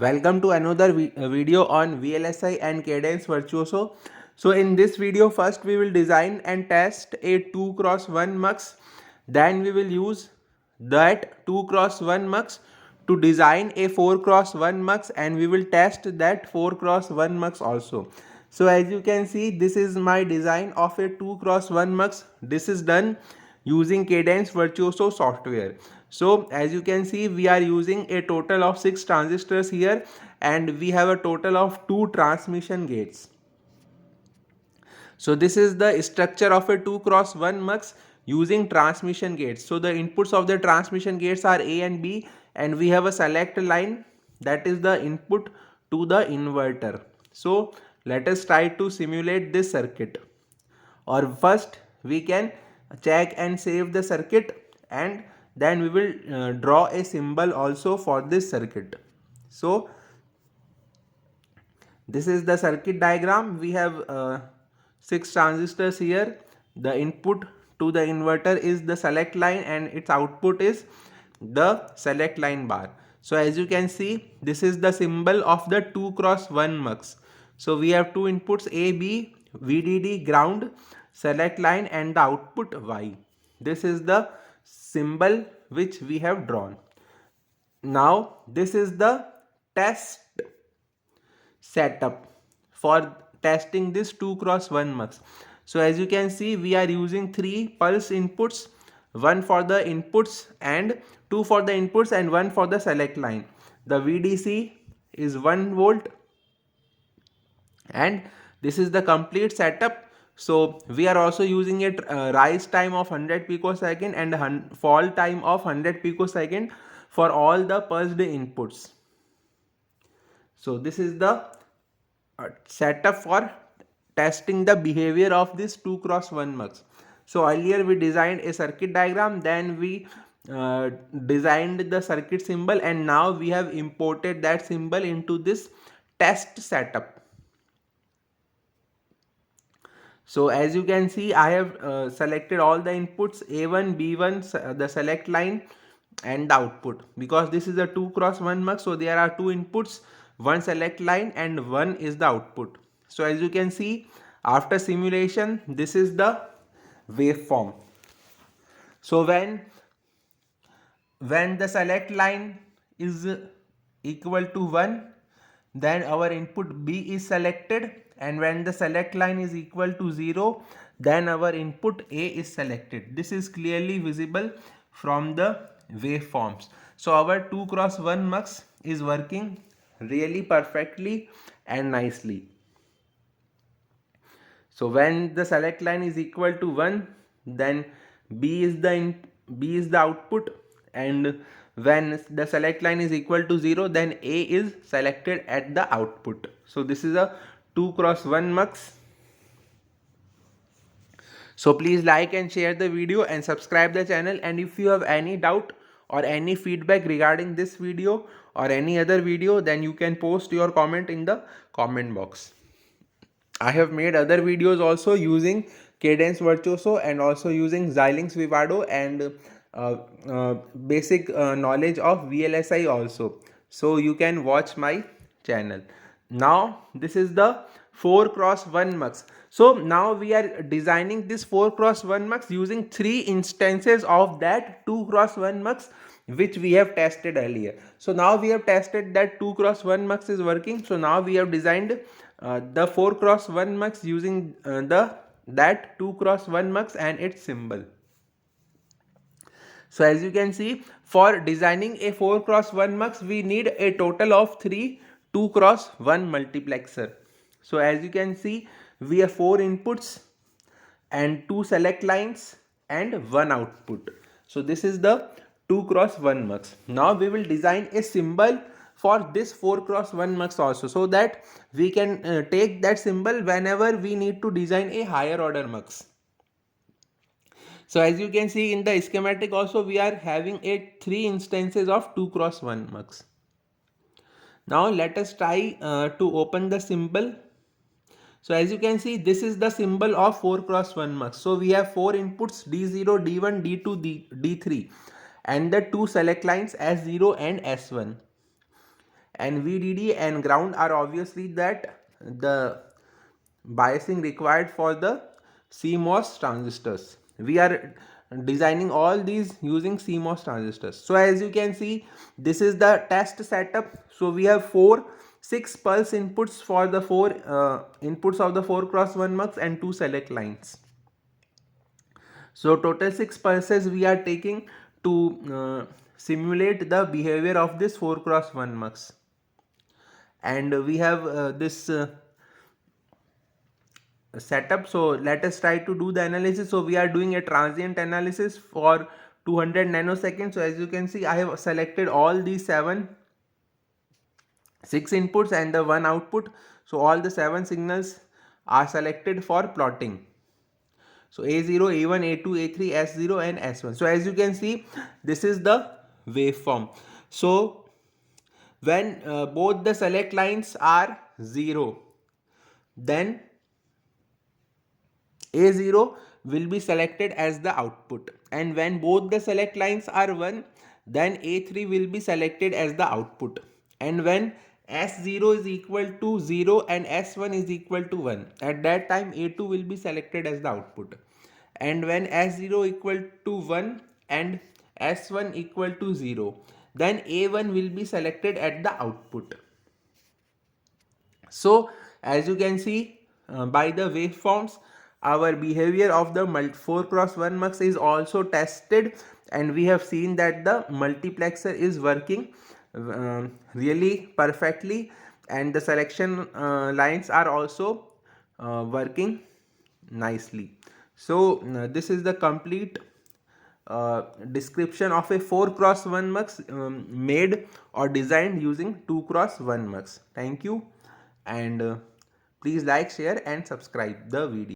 Welcome to another video on VLSI and Cadence Virtuoso. So in this video, first we will design and test a 2x1 mux. Then we will use that 2x1 mux to design a 4x1 mux, and we will test that 4x1 mux also. So as you can see, this is my design of a 2x1 mux. This is done using Cadence Virtuoso software. So as you can see, we are using a total of 6 transistors here, and we have a total of 2 transmission gates. So this is the structure of a 2x1 mux using transmission gates. So the inputs of the transmission gates are A and B, and we have a select line that is the input to the inverter. So let us try to simulate this circuit. Or first we can check and save the circuit, and then we will draw a symbol also for this circuit. So this is the circuit diagram. We have 6 transistors here. The input to the inverter is the select line, and its output is the select line bar. So as you can see, this is the symbol of the 2x1 mux. So we have two inputs A, B, VDD, ground, select line, and the output Y. This is the symbol which we have drawn. Now this is the test setup for testing this 2x1 mux. So as you can see, we are using 3 pulse inputs, one for the inputs and 2 for the inputs and 1 for the select line. The VDC is 1 volt, and this is the complete setup. So we are also using a rise time of 100 picosecond and fall time of 100 picosecond for all the pulsed inputs. So this is the setup for testing the behavior of this 2x1 mux. So earlier we designed a circuit diagram, then we designed the circuit symbol, and now we have imported that symbol into this test setup. So as you can see, I have selected all the inputs A1, B1, the select line, and the output. Because this is a 2x1 mux, so there are 2 inputs, 1 select line, and 1 is the output. So as you can see, after simulation, this is the waveform. So when the select line is equal to 1, then our input B is selected, and when the select line is equal to 0, then our input A is selected. This is clearly visible from the waveforms. So our 2x1 mux is working really perfectly and nicely. So when the select line is equal to 1, then B is the output, and when the select line is equal to 0, then A is selected at the output. So this is a 2x1 mux. So please like and share the video and subscribe the channel, and if you have any doubt or any feedback regarding this video or any other video, then you can post your comment in the comment box. I have made other videos also using Cadence Virtuoso and also using Xilinx Vivado and basic knowledge of VLSI also. So you can watch my channel. Now this is the 4x1 mux. So now we are designing this 4x1 mux using 3 instances of that 2x1 mux which we have tested earlier. So now we have tested that 2x1 mux is working. So now we have designed the 4x1 mux using that 2x1 mux and its symbol. So as you can see, for designing a 4x1 mux, we need a total of 3 2x1 multiplexer. So as you can see, we have 4 inputs and 2 select lines and 1 output. So this is the 2x1 mux. Now we will design a symbol for this 4x1 mux also, so that we can take that symbol whenever we need to design a higher order mux. So as you can see in the schematic also, we are having 3 instances of 2x1 mux. Now let us try to open the symbol. So as you can see, this is the symbol of 4x1 mux. So we have 4 inputs D0, D1, D2, D3, and the 2 select lines S0 and S1. and VDD and ground are obviously that the biasing required for the CMOS transistors. We are designing all these using CMOS transistors. So as you can see, this is the test setup. So we have 6 pulse inputs for the 4 inputs of the 4x1 mux and 2 select lines. So total 6 pulses we are taking to simulate the behavior of this 4x1 mux. And we have this setup. So let us try to do the analysis. So we are doing a transient analysis for 200 nanoseconds. So as you can see, I have selected all these 6 inputs and the 1 output. So all the 7 signals are selected for plotting. So A0, A1, A2, A3, S0 and S1. So as you can see, this is the waveform. So when both the select lines are 0, then A0 will be selected as the output, and when both the select lines are 1, then A3 will be selected as the output, and when S0 is equal to 0 and S1 is equal to 1, at that time A2 will be selected as the output, and when S0 equal to 1 and S1 equal to 0, then A1 will be selected at the output. So as you can see by the waveforms, our behavior of the 4x1 mux is also tested, and we have seen that the multiplexer is working really perfectly, and the selection lines are also working nicely. So this is the complete description of a 4x1 mux made or designed using 2x1 mux. Thank you, and please like, share and subscribe the video.